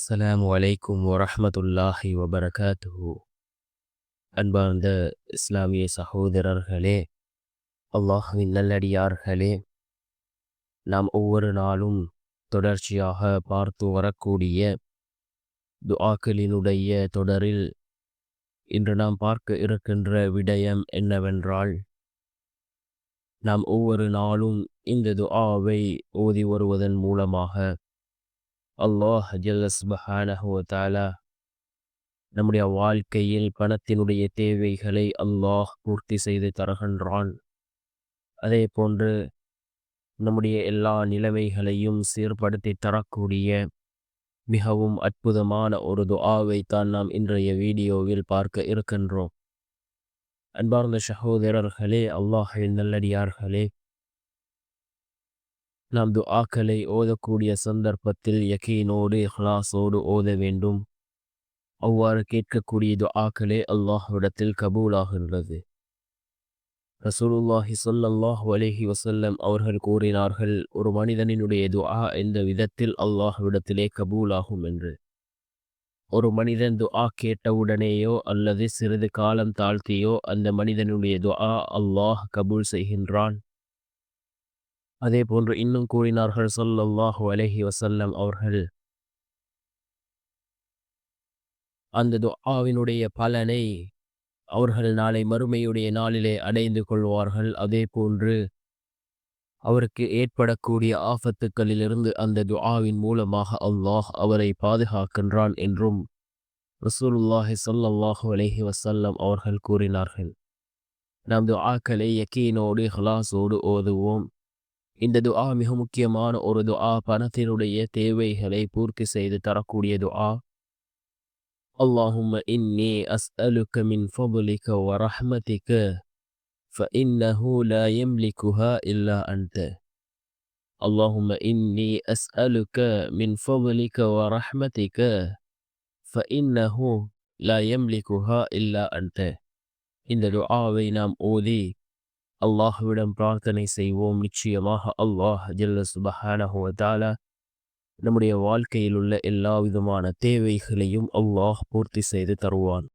அஸ்ஸலாமு அலைக்கும் வரஹ்மத்துல்லாஹி வபரகாத்துஹு. அன்பார்ந்த இஸ்லாமிய சகோதரர்களே, அல்லாஹ்வின் நல்லடியார்களே, நாம் ஒவ்வொரு நாளும் தொடர்ச்சியாக பார்த்து வரக்கூடிய துஆக்களினுடைய தொடரில் இன்று நாம் பார்க்க இருக்கின்ற விடயம் என்னவென்றால், நாம் ஒவ்வொரு நாளும் இந்த துஆவை ஓதி வருவதன் மூலமாக அல்லாஹ் ஜல்ல சுப்ஹானஹு வ தஆலா நம்முடைய வாழ்க்கையில் பணத்தினுடைய தேவைகளை அல்லாஹ் பூர்த்தி செய்து தருகின்றான். அதே போன்று நம்முடைய எல்லா நிலைமைகளையும் சீர்படுத்தி தரக்கூடிய மிகவும் அற்புதமான ஒரு துஆவை தான் நாம் இன்றைய வீடியோவில் பார்க்க இருக்கின்றோம். அன்பார்ந்த சகோதரர்களே, அல்லாஹ்வின் நல்லடியார்களே, நாம் துஆக்களை ஓதக்கூடிய சந்தர்ப்பத்தில் யகீனோடு இஹ்லாஸோடு ஓத வேண்டும். அவ்வாறு கேட்கக்கூடிய துஆக்களே அல்லாஹ்விடத்தில் கபூலாகின்றது. ரசூலுல்லாஹி ஸல்லல்லாஹு அலைஹி வஸல்லம் அவர்கள் கூறினார்கள், ஒரு மனிதனினுடைய துஆ எந்த விதத்தில் அல்லாஹ்விடத்திலே கபூலாகும் என்று. ஒரு மனிதன் துஆ கேட்டவுடனேயோ அல்லது சிறிது காலம் தாழ்த்தியோ அந்த மனிதனுடைய துஆ அல்லாஹ் கபூல் செய்கின்றான். அதே போன்று இன்னும் கூறினார்கள் ஸல்லல்லாஹு அலைஹி வஸல்லம் அவர்கள், அந்த துஆவினுடைய பலனை அவர்கள் நாளை மறுமையுடைய நாளிலே அடைந்து கொள்வார்கள். அதே போன்று அவருக்கு ஏற்படக்கூடிய ஆபத்துக்களிலிருந்து அந்த துஆவின் மூலமாக அல்லாஹ் அவரை பாதுகாக்கின்றான் என்றும் ரசூலுல்லாஹி ஸல்லல்லாஹு அலைஹி வஸல்லம் அவர்கள் கூறினார்கள். நாம் துஆக்களை யகீனோடு இஹ்லாஸோடு ஓதுவோம். இந்த துஆ மிக முக்கியமான ஒரு துஆ, பணத்தினுடைய தேவைகளை பூர்த்தி செய்து தரக்கூடிய துஆ. அல்லாஹும்ம இன்னி அஸ்அலுக மின் ஃபضلிக வ ரஹ்மதிக فإنه لا يملكها إلا أنت. اللهم إني أسألك من فضلك ورحمتك فإنه لا يملكها إلا أنت. இந்த துஆவை நாம் ஓதி அல்லாஹ்விடம் பிரார்த்தனை செய்வோம். நிச்சயமாக அல்லாஹ் ஜல்ல சுப்ஹானஹு வ தஆலா நம்முடைய வாழ்க்கையில் உள்ள எல்லா விதமான தேவைகளையும் அல்லாஹ் பூர்த்தி செய்து தருவான்.